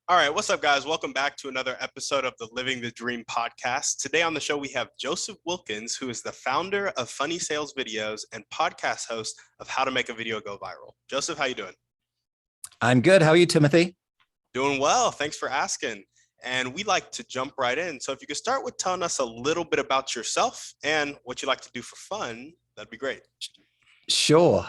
All right, what's up, guys? Welcome back to another episode of the Living the Dream podcast. Today on the show, we have Joseph Wilkins, who is the founder of Funny Sales Videos and podcast host of How to Make a Video Go Viral. Joseph, how you doing? I'm good. How are you, Timothy? Doing well. Thanks for asking. And we'd like to jump right in. So if you could start with telling us a little bit about yourself and what you like to do for fun, that'd be great. Sure.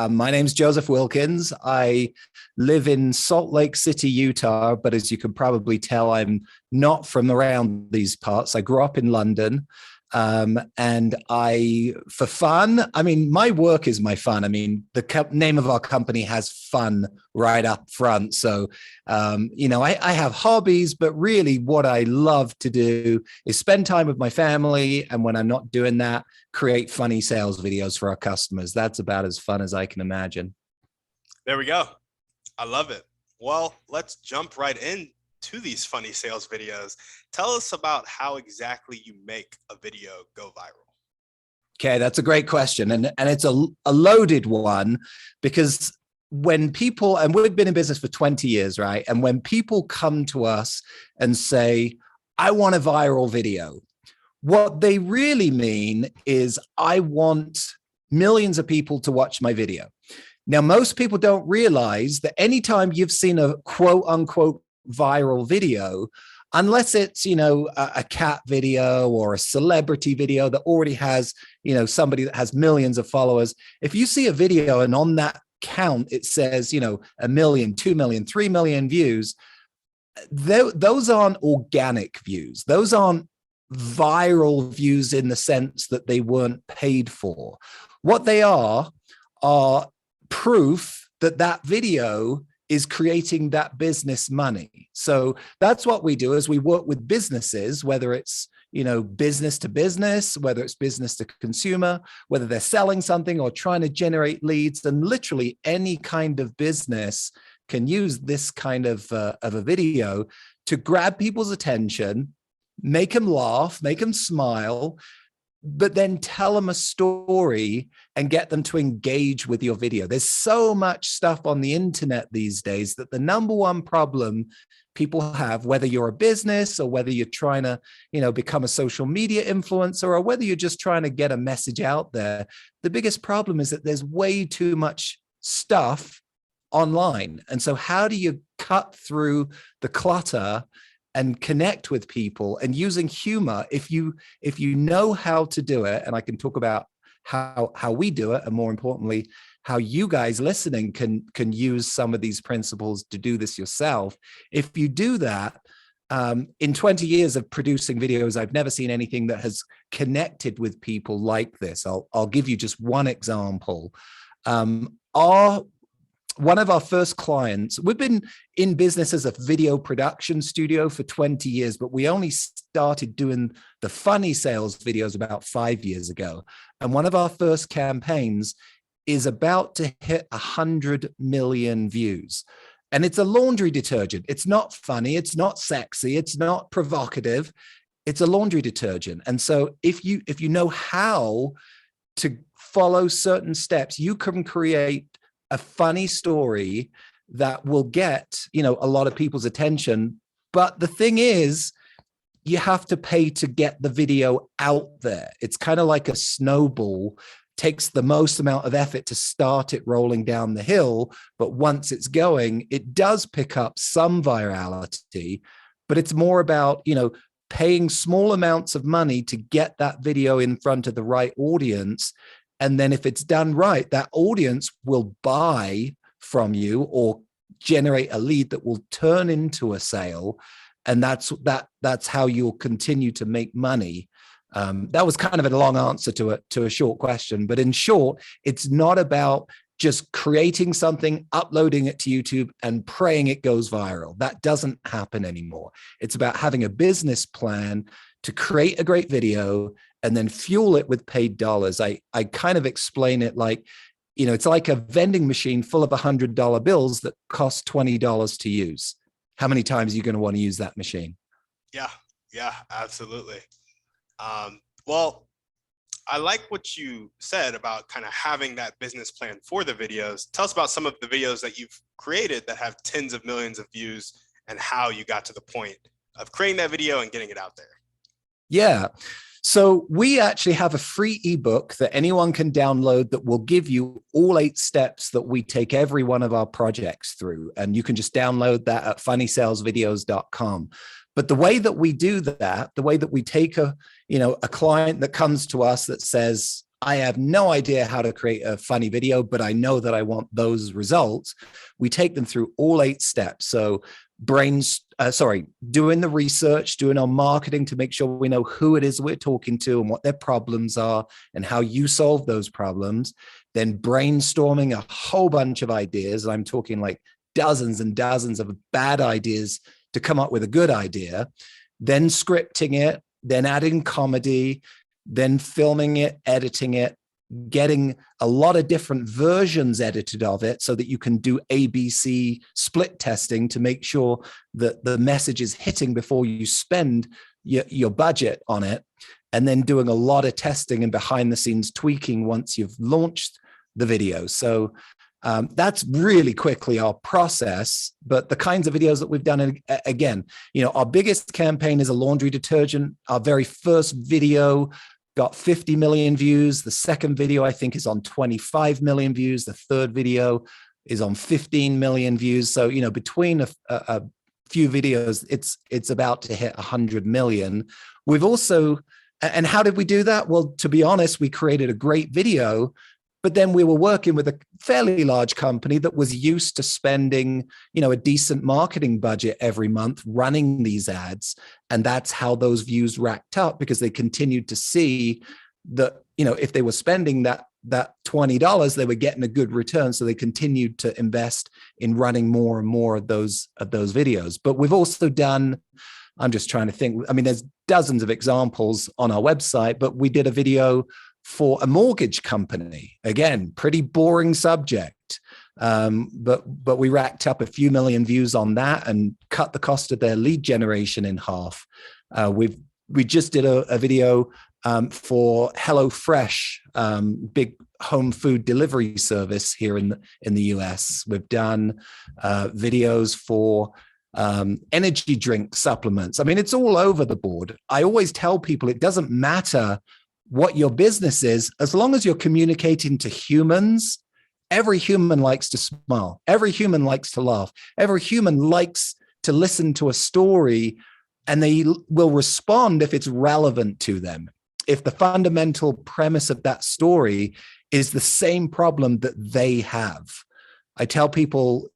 My name's Joseph Wilkins. I live in Salt Lake City, Utah, but as you can probably tell, I'm not from around these parts. I grew up in London. And for fun, my work is my fun. The name of our company has fun right up front. So, I have hobbies, but really what I love to do is spend time with my family. And when I'm not doing that, create funny sales videos for our customers. That's about as fun as I can imagine. There we go. I love it. Well, let's jump right in to these funny sales videos. Tell us about how exactly you make a video go viral. Okay, that's a great question. And it's a loaded one, because when people, and we've been in business for 20 years, right? And when people come to us and say, I want a viral video, what they really mean is, I want millions of people to watch my video. Now, most people don't realize that anytime you've seen a quote unquote viral video, unless it's, a cat video or a celebrity video that already has, somebody that has millions of followers. If you see a video and on that count, it says, 1 million, 2 million, 3 million views, those aren't organic views. Those aren't viral views in the sense that they weren't paid for. What they are proof that that video is creating that business money. So that's what we do, is we work with businesses, whether it's, business to business, whether it's business to consumer, whether they're selling something or trying to generate leads, and literally any kind of business can use this kind of a video to grab people's attention, make them laugh, make them smile, but then tell them a story and get them to engage with your video. There's so much stuff on the internet these days that the number one problem people have, whether you're a business or whether you're trying to, become a social media influencer, or whether you're just trying to get a message out there, the biggest problem is that there's way too much stuff online. And so how do you cut through the clutter and connect with people? And using humor, if you know how to do it, and I can talk about how we do it, and more importantly, how you guys listening can use some of these principles to do this yourself. If you do that, in 20 years of producing videos, I've never seen anything that has connected with people like this. I'll give you just one example. One of our first clients, we've been in business as a video production studio for 20 years, but we only started doing the funny sales videos about 5 years ago. And one of our first campaigns is about to hit 100 million views. And it's a laundry detergent. It's not funny. It's not sexy. It's not provocative. It's a laundry detergent. And so if you know how to follow certain steps, you can create a funny story that will get, a lot of people's attention. But the thing is, you have to pay to get the video out there. It's kind of like a snowball. Takes the most amount of effort to start it rolling down the hill, but once it's going, it does pick up some virality. But it's more about, paying small amounts of money to get that video in front of the right audience. And then if it's done right, that audience will buy from you or generate a lead that will turn into a sale. And that's how you'll continue to make money. That was kind of a long answer to a short question, but in short, it's not about just creating something, uploading it to YouTube and praying it goes viral. That doesn't happen anymore. It's about having a business plan to create a great video and then fuel it with paid dollars. I kind of explain it like, it's like a vending machine full of $100 bills that cost $20 to use. How many times are you going to want to use that machine? Yeah, absolutely. Well, I like what you said about kind of having that business plan for the videos. Tell us about some of the videos that you've created that have tens of millions of views and how you got to the point of creating that video and getting it out there. Yeah. So we actually have a free ebook that anyone can download that will give you all 8 steps that we take every one of our projects through. And you can just download that at funnysalesvideos.com. But the way that we do that, the way that we take a client that comes to us that says, I have no idea how to create a funny video, but I know that I want those results. We take them through all 8 steps. So doing the research, doing our marketing to make sure we know who it is we're talking to and what their problems are and how you solve those problems. Then brainstorming a whole bunch of ideas. And I'm talking like dozens and dozens of bad ideas to come up with a good idea. Then scripting it, then adding comedy, then filming it, editing it, getting a lot of different versions edited of it so that you can do ABC split testing to make sure that the message is hitting before you spend your budget on it. And then doing a lot of testing and behind the scenes tweaking once you've launched the video. So that's really quickly our process. But the kinds of videos that we've done, again, our biggest campaign is a laundry detergent. Our very first video got 50 million views. The second video, I think, is on 25 million views. The third video is on 15 million views. So, between a few videos, it's about to hit 100 million. We've also, and how did we do that? Well, to be honest, we created a great video, but then we were working with a fairly large company that was used to spending, a decent marketing budget every month running these ads. And that's how those views racked up, because they continued to see that, if they were spending that $20, they were getting a good return. So they continued to invest in running more and more of those videos. But we've also done, I'm just trying to think, there's dozens of examples on our website, but we did a video for a mortgage company. Again, pretty boring subject, but we racked up a few million views on that and cut the cost of their lead generation in half. We just did a video for HelloFresh, big home food delivery service here in the US. We've done videos for energy drink supplements. It's all over the board. I always tell people it doesn't matter what your business is, as long as you're communicating to humans. Every human likes to smile. Every human likes to laugh. Every human likes to listen to a story, and they will respond if it's relevant to them. If the fundamental premise of that story is the same problem that they have. I tell people,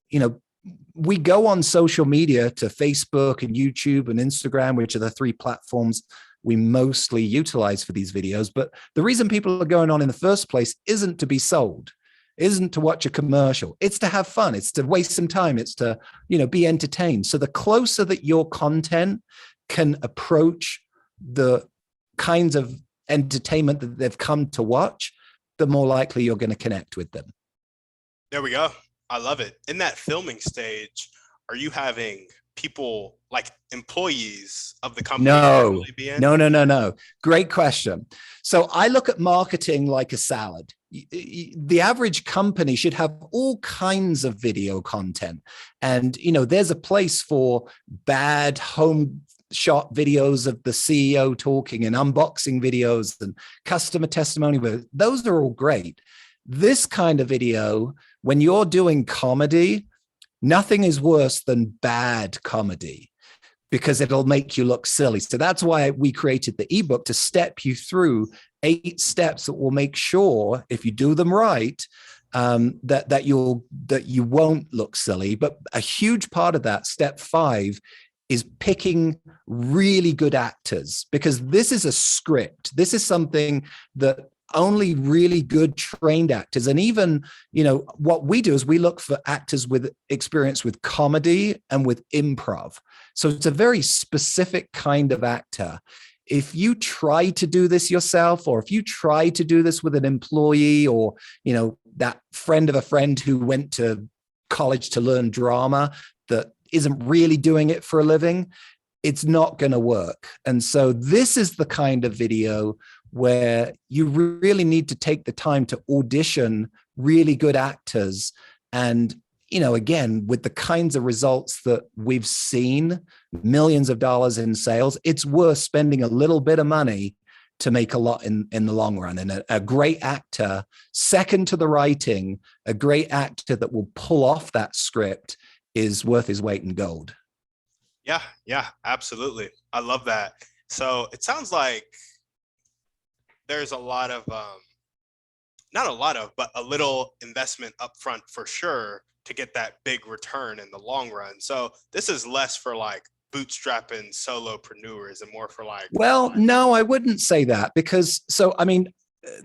we go on social media to Facebook and YouTube and Instagram, which are the 3 platforms we mostly utilize for these videos. But the reason people are going on in the first place isn't to be sold, isn't to watch a commercial. It's to have fun. It's to waste some time. It's to, be entertained. So the closer that your content can approach the kinds of entertainment that they've come to watch, the more likely you're going to connect with them. There we go. I love it. In that filming stage, are you having people like employees of the company? No. Great question. So I look at marketing like a salad. The average company should have all kinds of video content. And, there's a place for bad home shot videos of the CEO talking and unboxing videos and customer testimony. Those are all great. This kind of video, when you're doing comedy, nothing is worse than bad comedy, because it'll make you look silly. So that's why we created the ebook, to step you through 8 steps that will make sure, if you do them right, that you won't look silly. But a huge part of that, step 5, is picking really good actors, because this is a script. This is something that only really good trained actors, and even, what we do is we look for actors with experience with comedy and with improv. So it's a very specific kind of actor. If you try to do this yourself, or if you try to do this with an employee, or, that friend of a friend who went to college to learn drama that isn't really doing it for a living, it's not going to work. And so this is the kind of video where you really need to take the time to audition really good actors. And, again, with the kinds of results that we've seen, millions of dollars in sales, it's worth spending a little bit of money to make a lot in the long run. And a great actor, second to the writing, a great actor that will pull off that script is worth his weight in gold. Yeah, absolutely. I love that. So it sounds like there's a lot of, not a lot of, but a little investment upfront for sure to get that big return in the long run. So this is less for like bootstrapping solopreneurs and more for like. Well, no, I wouldn't say that, because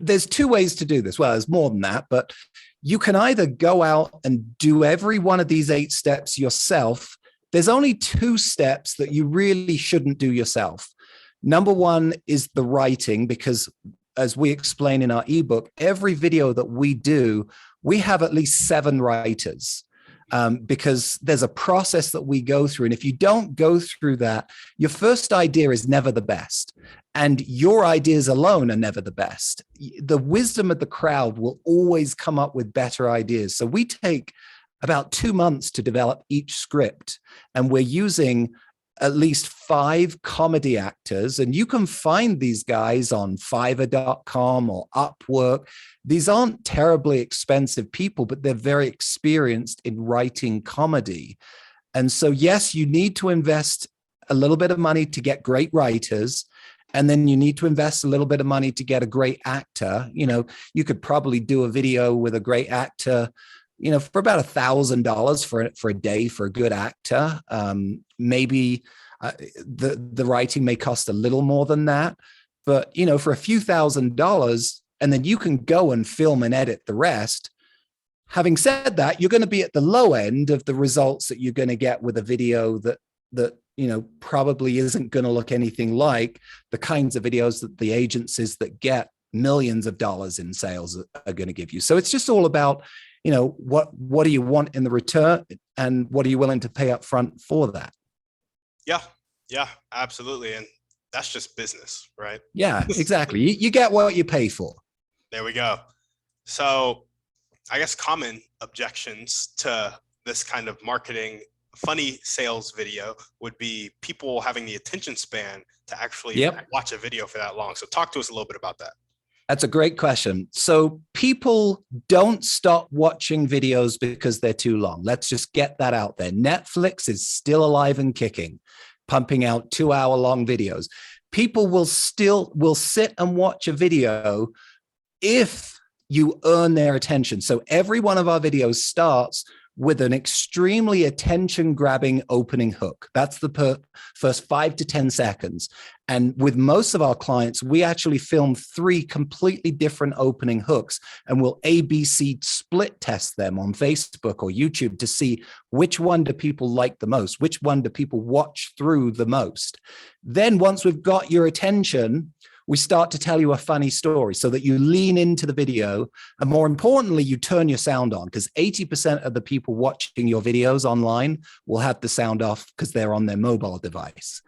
there's two ways to do this. Well, there's more than that, but you can either go out and do every one of these 8 steps yourself. There's only 2 steps that you really shouldn't do yourself. Number one is the writing, because as we explain in our ebook, every video that we do, we have at least 7 writers, because there's a process that we go through. And if you don't go through that, your first idea is never the best. And your ideas alone are never the best. The wisdom of the crowd will always come up with better ideas. So we take about 2 months to develop each script, and we're using at least 5 comedy actors. And you can find these guys on Fiverr.com or Upwork. These aren't terribly expensive people, but they're very experienced in writing comedy. And so, yes, you need to invest a little bit of money to get great writers. And then you need to invest a little bit of money to get a great actor. You could probably do a video with a great actor, for about $1,000 for a day for a good actor. Maybe the writing may cost a little more than that, but for a few $1,000, and then you can go and film and edit the rest. Having said that, you're going to be at the low end of the results that you're going to get with a video that probably isn't going to look anything like the kinds of videos that the agencies that get millions of dollars in sales are going to give you. So it's just all about, what do you want in the return, and what are you willing to pay up front for that? Yeah, absolutely. And that's just business, right? Yeah, exactly. You get what you pay for. There we go. So I guess common objections to this kind of marketing funny sales video would be people having the attention span to actually watch a video for that long. So talk to us a little bit about that. That's a great question. So people don't stop watching videos because they're too long. Let's just get that out there. Netflix is still alive and kicking, pumping out 2-hour-long videos. People will sit and watch a video if you earn their attention. So every one of our videos starts with an extremely attention-grabbing opening hook. That's the first 5 to 10 seconds. And with most of our clients, we actually film 3 completely different opening hooks, and we'll ABC split test them on Facebook or YouTube to see which one do people like the most, which one do people watch through the most. Then once we've got your attention, we start to tell you a funny story so that you lean into the video. And more importantly, you turn your sound on, because 80% of the people watching your videos online will have the sound off because they're on their mobile device.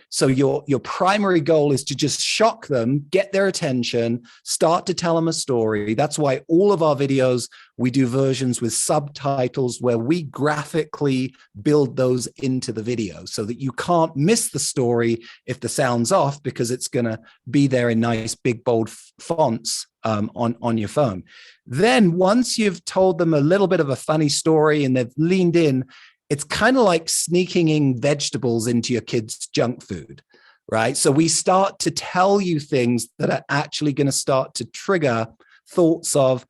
So your primary goal is to just shock them, get their attention, start to tell them a story. That's why all of our videos, we do versions with subtitles where we graphically build those into the video so that you can't miss the story if the sound's off, because it's going to be there in nice big bold fonts on your phone. Then once you've told them a little bit of a funny story and they've leaned in, it's kind of like sneaking in vegetables into your kids' junk food, right? So we start to tell you things that are actually going to start to trigger thoughts of,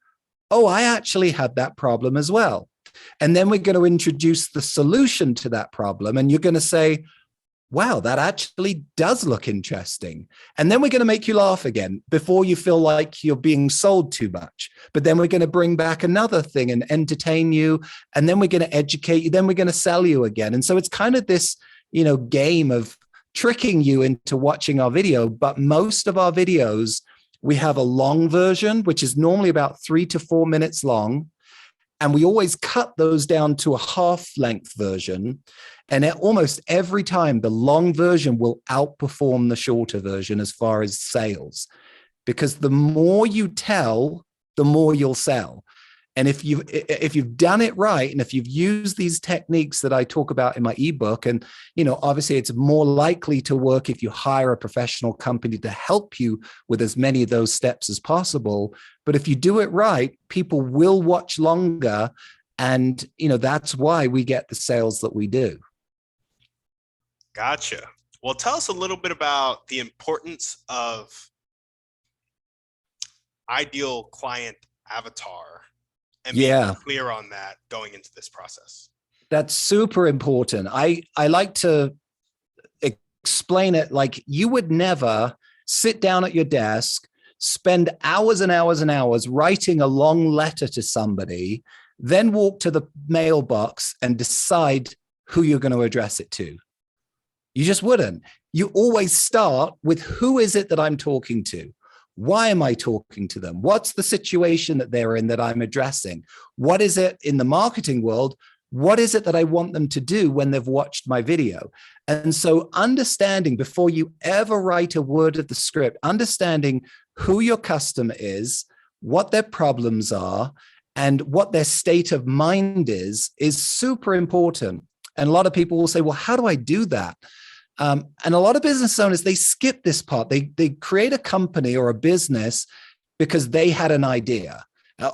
oh, I actually had that problem as well. And then we're going to introduce the solution to that problem. And you're going to say, wow, that actually does look interesting. And then we're going to make you laugh again before you feel like you're being sold too much. But then we're going to bring back another thing and entertain you. And then we're going to educate you. Then we're going to sell you again. And so it's kind of this, game of tricking you into watching our video. But most of our videos, we have a long version, which is normally about 3 to 4 minutes long. And we always cut those down to a half-length version. And almost every time, the long version will outperform the shorter version as far as sales. because the more you tell, the more you'll sell. And if you've done it right, and if you've used these techniques that I talk about in my ebook, and obviously it's more likely to work if you hire a professional company to help you with as many of those steps as possible. But if you do it right, people will watch longer, and that's why we get the sales that we do. Gotcha. Well, tell us a little bit about the importance of ideal client avatar and being clear on that going into this process. That's super important. I like to explain it like you would never sit down at your desk, spend hours and hours and hours writing a long letter to somebody, then walk to the mailbox and decide who you're going to address it to. You just wouldn't. You always start with, who is it that I'm talking to? Why am I talking to them? What's the situation that they're in that I'm addressing? What is it in the marketing world? What is it that I want them to do when they've watched my video? And so understanding, before you ever write a word of the script, understanding who your customer is, what their problems are, and what their state of mind is super important. And a lot of people will say, well, how do I do that? And a lot of business owners, they skip this part. They create a company or a business because they had an idea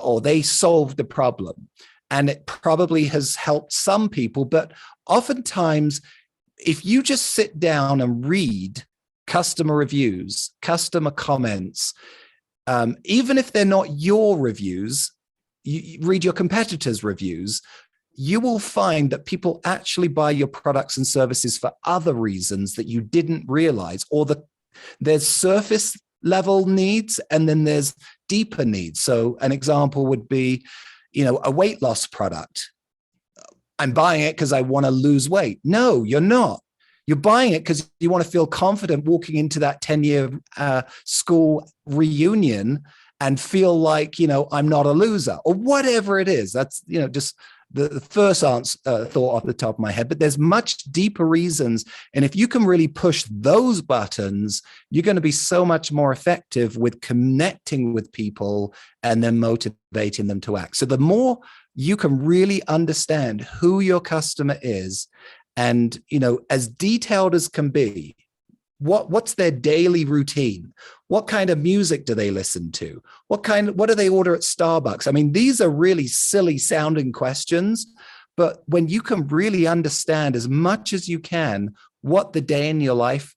or they solved a problem. And it probably has helped some people. But oftentimes, if you just sit down and read customer reviews, customer comments, even if they're not your reviews, you read your competitors' reviews, you will find that people actually buy your products and services for other reasons that you didn't realize, or there's surface level needs and then there's deeper needs. So an example would be, a weight loss product. I'm buying it because I want to lose weight. No, you're not. You're buying it because you want to feel confident walking into that 10-year school reunion and feel like, I'm not a loser, or whatever it is. That's, just the first thought off the top of my head, but there's much deeper reasons. And if you can really push those buttons, you're going to be so much more effective with connecting with people and then motivating them to act. So the more you can really understand who your customer is, and, as detailed as can be, what's their daily routine? What kind of music do they listen to? What do they order at Starbucks? I mean, these are really silly sounding questions, but when you can really understand as much as you can what the day in the life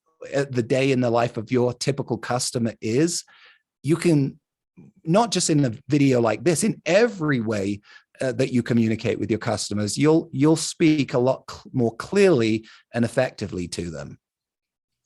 of your typical customer is, you can, not just in a video like this, in every way that you communicate with your customers, you'll speak a lot more clearly and effectively to them.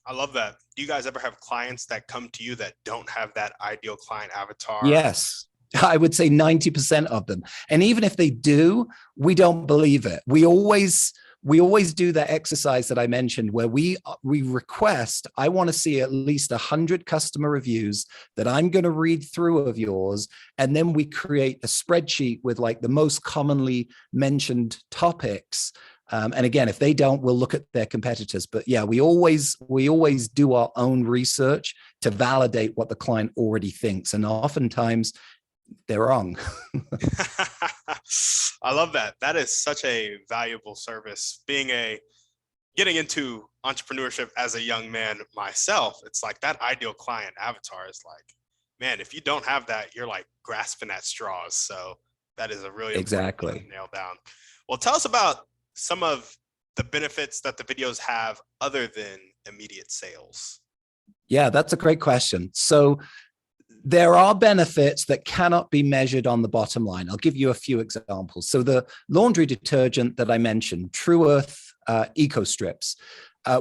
I love that. Do you guys ever have clients that come to you that don't have that ideal client avatar? Yes, I would say 90% of them. And even if they do, we don't believe it. We always do that exercise that I mentioned where we request, I want to see at least 100 customer reviews that I'm going to read through of yours. And then we create a spreadsheet with like the most commonly mentioned topics. And again, if they don't, we'll look at their competitors. But yeah, we always do our own research to validate what the client already thinks. And oftentimes they're wrong. I love that. That is such a valuable service. Getting into entrepreneurship as a young man myself, it's like that ideal client avatar is like, man, if you don't have that, you're like grasping at straws. So that is a really important thing to nail down. Well, tell us about some of the benefits that the videos have other than immediate sales. Yeah, that's a great question. So there are benefits that cannot be measured on the bottom line. I'll give you a few examples. So the laundry detergent that I mentioned, True Earth Eco Strips,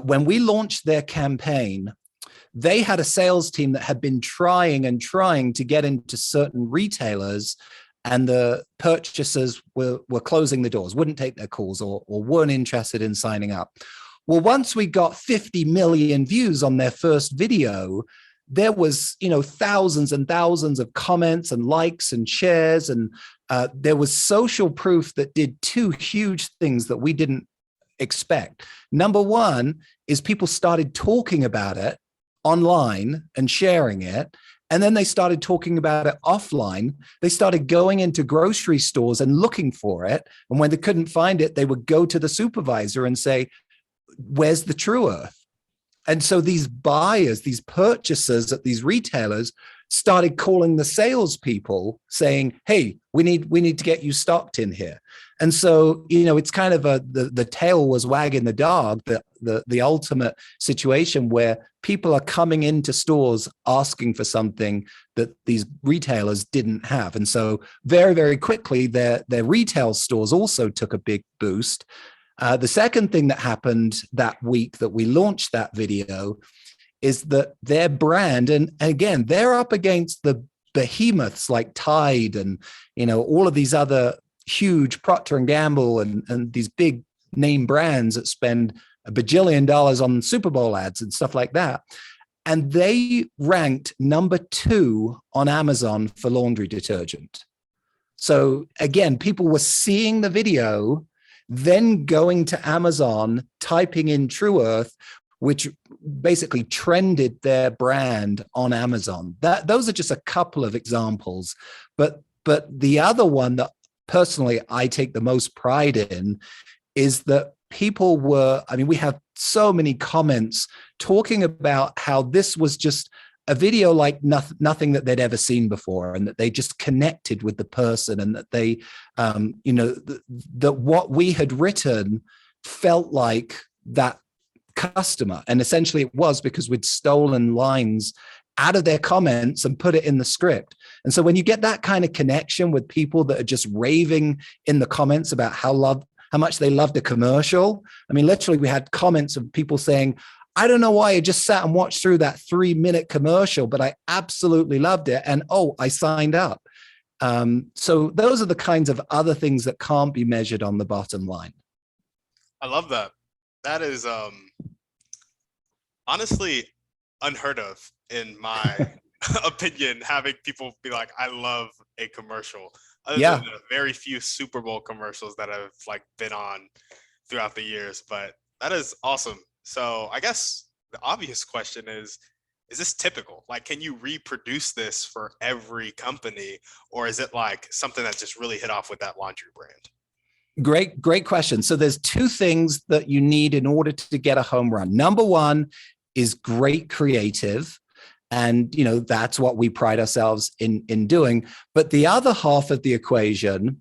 when we launched their campaign, they had a sales team that had been trying to get into certain retailers, and the purchasers were closing the doors, wouldn't take their calls, or weren't interested in signing up. Well, once we got 50 million views on their first video, there was, thousands and thousands of comments and likes and shares. And there was social proof that did two huge things that we didn't expect. Number one is people started talking about it online and sharing it. And then they started talking about it offline. They started going into grocery stores and looking for it. And when they couldn't find it, they would go to the supervisor and say, where's the True Earth? And so these buyers, these purchasers at these retailers started calling the salespeople saying, hey, we need to get you stocked in here. And so, it's kind of the tail was wagging the dog, the ultimate situation where people are coming into stores asking for something that these retailers didn't have. And so very, very quickly, their retail stores also took a big boost. The second thing that happened that week that we launched that video is that their brand, and again, they're up against the behemoths like Tide and, all of these other huge Procter and Gamble and these big name brands that spend $1 bajillion on Super Bowl ads and stuff like that. And they ranked number 2 on Amazon for laundry detergent. So again, people were seeing the video, then going to Amazon, typing in True Earth, which basically trended their brand on Amazon. Those are just a couple of examples. But the other one that personally I take the most pride in is that people we have so many comments talking about how this was just a video like nothing that they'd ever seen before, and that they just connected with the person, and that they, that what we had written felt like that customer. And essentially it was because we'd stolen lines out of their comments and put it in the script. And so when you get that kind of connection with people that are just raving in the comments about how much they loved a commercial. Literally we had comments of people saying, I don't know why I just sat and watched through that 3-minute commercial, but I absolutely loved it. And I signed up. So those are the kinds of other things that can't be measured on the bottom line. I love that. That is honestly unheard of in my opinion, having people be like, I love a commercial. Other than the very few Super Bowl commercials that I've been on throughout the years. But that is awesome. So I guess the obvious question is this typical? Can you reproduce this for every company, or is it something that just really hit off with that laundry brand? Great question. So there's 2 things that you need in order to get a home run. Number 1 is great creative. And, that's what we pride ourselves in doing. But the other half of the equation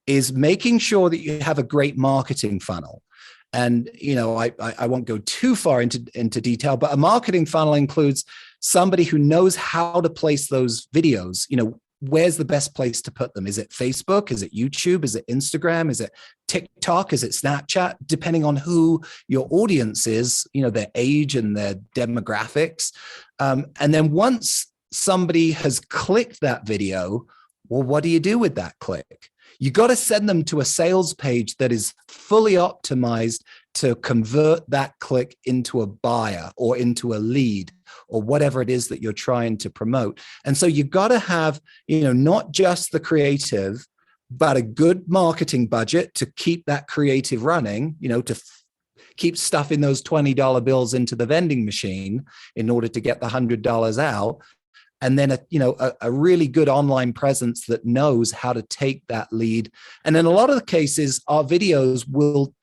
is making sure that you have a great marketing funnel. And, I won't go too far into detail, but a marketing funnel includes somebody who knows how to place those videos. Where's the best place to put them? Is it Facebook? Is it YouTube? Is it Instagram? Is it TikTok? Is it Snapchat? Depending on who your audience is, their age and their demographics. And then once somebody has clicked that video, well, what do you do with that click? You got to send them to a sales page that is fully optimized to convert that click into a buyer or into a lead or whatever it is that you're trying to promote. And so you've got to have, not just the creative, but a good marketing budget to keep that creative running, to keep stuffing those $20 bills into the vending machine in order to get the $100 out. And then a really good online presence that knows how to take that lead. And in a lot of the cases, our videos will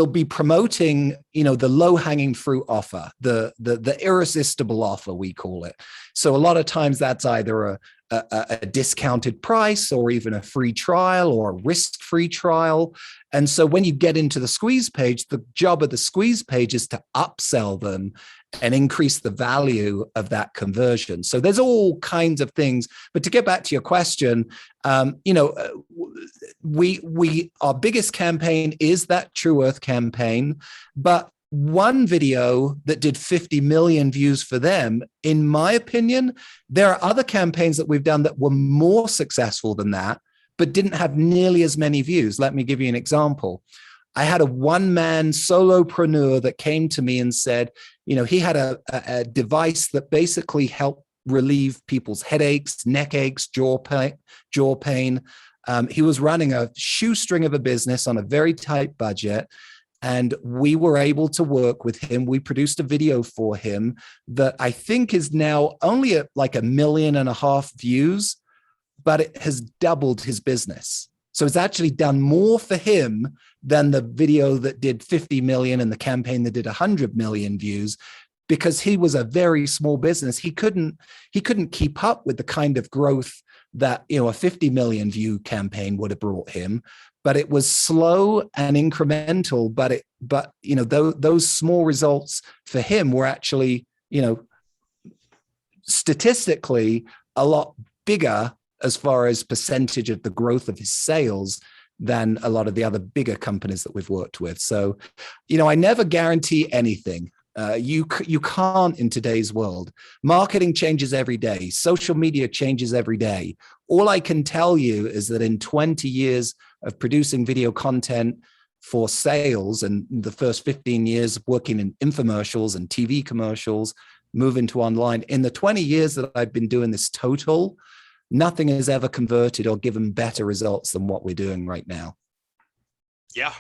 be promoting, the low-hanging fruit offer, the irresistible offer, we call it. So a lot of times that's either a discounted price or even a free trial or a risk-free trial. And so when you get into the squeeze page, the job of the squeeze page is to upsell them and increase the value of that conversion. So there's all kinds of things. But to get back to your question, our biggest campaign is that True Earth campaign. But one video that did 50 million views for them, in my opinion, there are other campaigns that we've done that were more successful than that, but didn't have nearly as many views. Let me give you an example. I had a one-man solopreneur that came to me and said, he had a device that basically helped relieve people's headaches, neck aches, jaw pain. He was running a shoestring of a business on a very tight budget. And we were able to work with him. We produced a video for him that I think is now only at like 1.5 million views, but it has doubled his business. So it's actually done more for him than the video that did 50 million and the campaign that did 100 million views, because he was a very small business. He couldn't keep up with the kind of growth that, you know, a 50 million view campaign would have brought him. But it was slow and incremental. But you know, those small results for him were actually, you know, statistically a lot bigger as far as percentage of the growth of his sales than a lot of the other bigger companies that we've worked with. So, you know, I never guarantee anything. You can't in today's world. Marketing changes every day. Social media changes every day. All I can tell you is that in 20 years of producing video content for sales, and the first 15 years working in infomercials and TV commercials, moving to online, in the 20 years that I've been doing this total, nothing has ever converted or given better results than what we're doing right now. Yeah,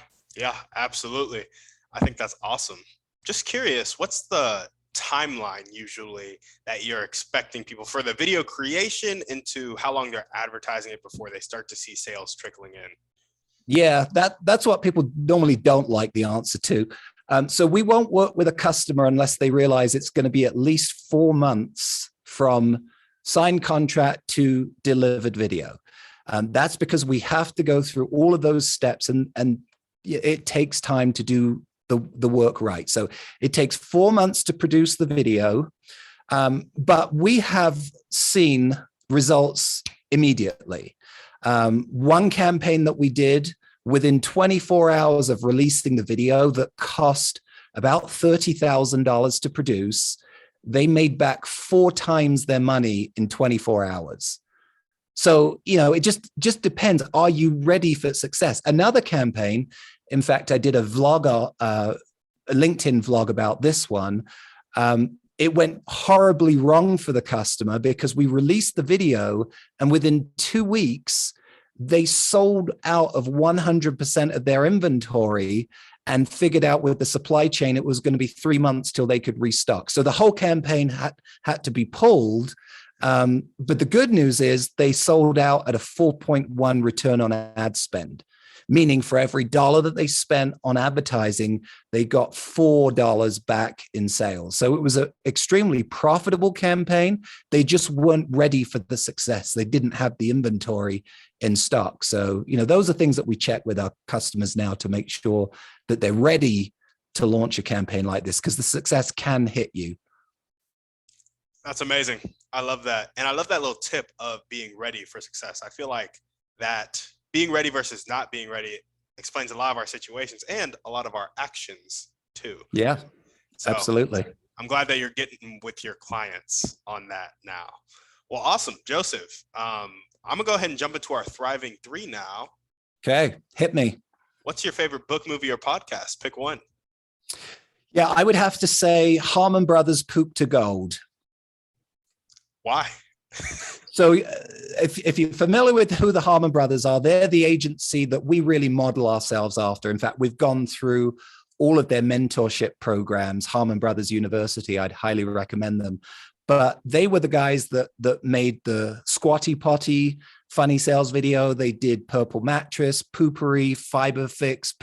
absolutely. I think that's awesome. Just curious, what's the timeline usually that you're expecting people for the video creation into how long they're advertising it before they start to see sales trickling in? Yeah, that's what people normally don't like the answer to. So we won't work with a customer unless they realize it's going to be at least 4 months from signed contract to delivered video. That's because we have to go through all of those steps, and it takes time to do the work right. So it takes 4 months to produce the video, but we have seen results immediately. One campaign that we did, within 24 hours of releasing the video that cost about $30,000 to produce, they made back 4 times their money in 24 hours. So, you know, it just depends. Are you ready for success? Another campaign, in fact, I did a vlog, a LinkedIn vlog about this one. It went horribly wrong for the customer because we released the video, and within 2 weeks, they sold out of 100% of their inventory and figured out with the supply chain, it was going to be 3 months till they could restock. So the whole campaign had to be pulled. But the good news is they sold out at a 4.1 return on ad spend, meaning for every dollar that they spent on advertising, they got $4 back in sales. So it was an extremely profitable campaign. They just weren't ready for the success. They didn't have the inventory in stock. So, you know, those are things that we check with our customers now to make sure that they're ready to launch a campaign like this, because the success can hit you. That's amazing. I love that. And I love that little tip of being ready for success. I feel like that being ready versus not being ready explains a lot of our situations and a lot of our actions too. Yeah, so absolutely. I'm glad that you're getting with your clients on that now. Well, awesome, Joseph. I'm gonna go ahead and jump into our Thriving 3 now. Okay, hit me. What's your favorite book, movie, or podcast? Pick one. Yeah, I would have to say Harmon Brothers' Poop to Gold. Why? So if you're familiar with who the Harmon Brothers are, they're the agency that we really model ourselves after. In fact, we've gone through all of their mentorship programs, Harmon Brothers University. I'd highly recommend them. But they were the guys that made the Squatty Potty funny sales video. They did Purple Mattress, Poopery, Fiber Fix,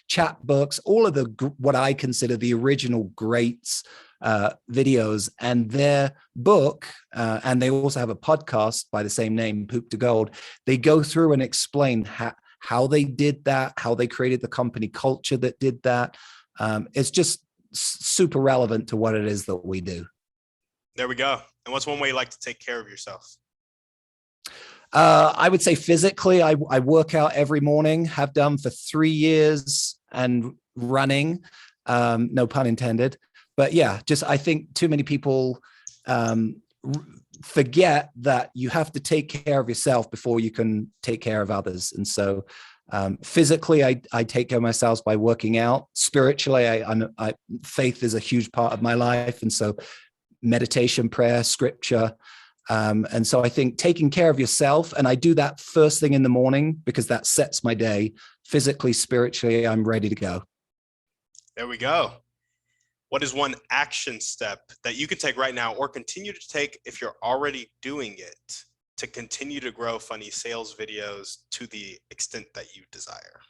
Chat Books, all of the what I consider the original greats videos. And their book, and they also have a podcast by the same name, Poop to Gold. They go through and explain how they did that, how they created the company culture that did that. It's just super relevant to what it is that we do. There we go. And what's one way you like to take care of yourself? I would say physically, I work out every morning, have done for 3 years and running, no pun intended. But yeah, just I think too many people forget that you have to take care of yourself before you can take care of others. And so physically, I take care of myself by working out. Spiritually, faith is a huge part of my life. And so meditation, prayer, scripture. And so I think taking care of yourself, and I do that first thing in the morning because that sets my day. Physically, spiritually, I'm ready to go. There we go. What is one action step that you can take right now or continue to take if you're already doing it to continue to grow funny sales videos to the extent that you desire?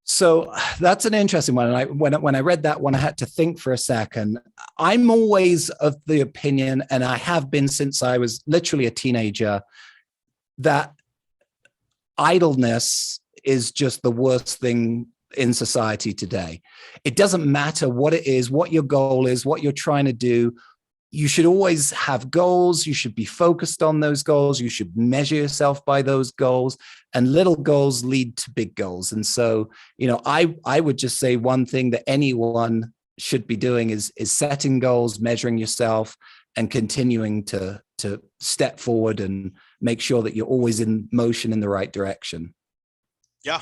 So that's an interesting one. And when I read that one, I had to think for a second. I'm always of the opinion, and I have been since I was literally a teenager, that idleness is just the worst thing in society today. It doesn't matter what it is, what your goal is, what you're trying to do. You should always have goals. You should be focused on those goals. You should measure yourself by those goals, and little goals lead to big goals. And so, I would just say one thing that anyone should be doing is setting goals, measuring yourself, and continuing to step forward and make sure that you're always in motion in the right direction. Yeah,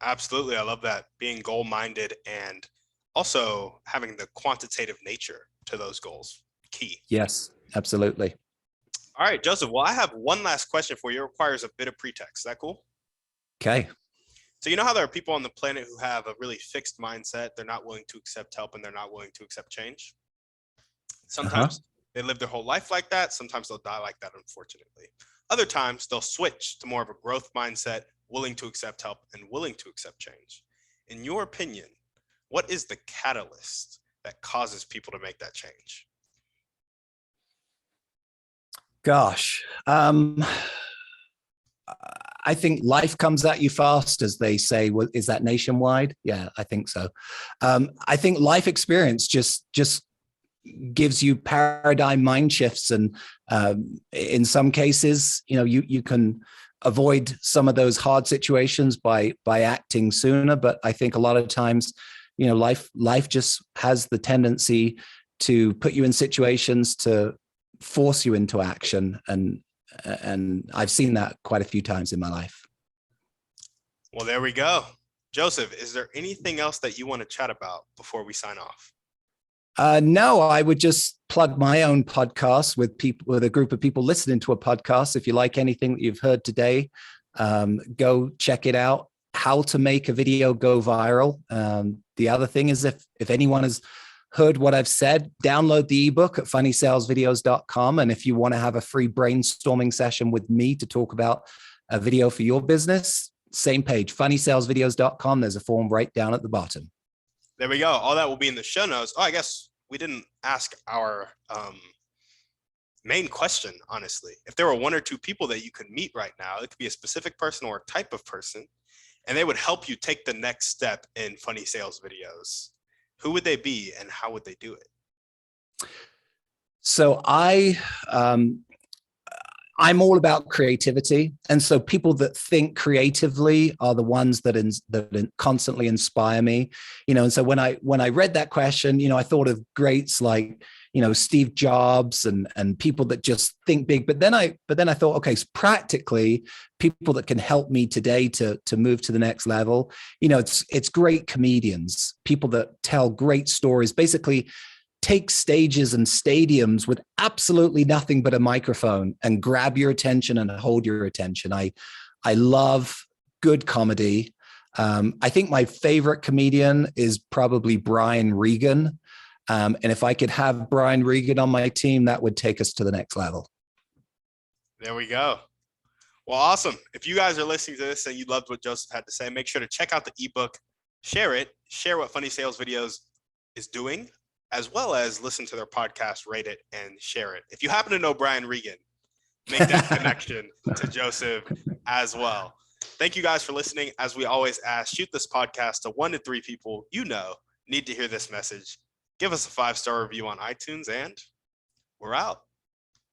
absolutely. I love that. Being goal-minded and also having the quantitative nature to those goals. Key. Yes, absolutely. All right, Joseph. Well, I have one last question for you. It requires a bit of pretext. Is that cool? Okay. So you know how there are people on the planet who have a really fixed mindset. They're not willing to accept help and they're not willing to accept change. Sometimes they live their whole life like that. Sometimes they'll die like that, unfortunately. Other times they'll switch to more of a growth mindset, willing to accept help and willing to accept change. In your opinion, what is the catalyst that causes people to make that change? Gosh, I think life comes at you fast, as they say. Well, is that nationwide? Yeah, I think so. I think life experience just gives you paradigm mind shifts, and in some cases, you can avoid some of those hard situations by acting sooner. But I think a lot of times, life just has the tendency to put you in situations to force you into action, and I've seen that quite a few times in my life. Well, there we go. Joseph, is there anything else that you want to chat about before we sign off? No, I would just plug my own podcast with a group of people listening to a podcast. If you like anything that you've heard today, go check it out. How to make a video go viral. The other thing is, if anyone has heard what I've said, download the ebook at funnysalesvideos.com. And if you want to have a free brainstorming session with me to talk about a video for your business, same page, funnysalesvideos.com. There's a form right down at the bottom. There we go. All that will be in the show notes. Oh, I guess we didn't ask our main question, honestly. If there were one or two people that you could meet right now, it could be a specific person or a type of person, and they would help you take the next step in funny sales videos, who would they be and how would they do it? So I'm all about creativity. And so people that think creatively are the ones that constantly inspire me, and so when I read that question, I thought of greats like, Steve Jobs and people that just think big. But then I thought, okay, so practically people that can help me today to move to the next level. It's great comedians, people that tell great stories, basically take stages and stadiums with absolutely nothing but a microphone and grab your attention and hold your attention. I love good comedy. I think my favorite comedian is probably Brian Regan. And if I could have Brian Regan on my team, that would take us to the next level. There we go. Well, awesome. If you guys are listening to this and you loved what Joseph had to say, make sure to check out the ebook, share what Funny Sales Videos is doing, as well as listen to their podcast, rate it, and share it. If you happen to know Brian Regan, make that connection to Joseph as well. Thank you guys for listening. As we always ask, shoot this podcast to 1 to 3 people need to hear this message. Give us a 5-star review on iTunes, and we're out.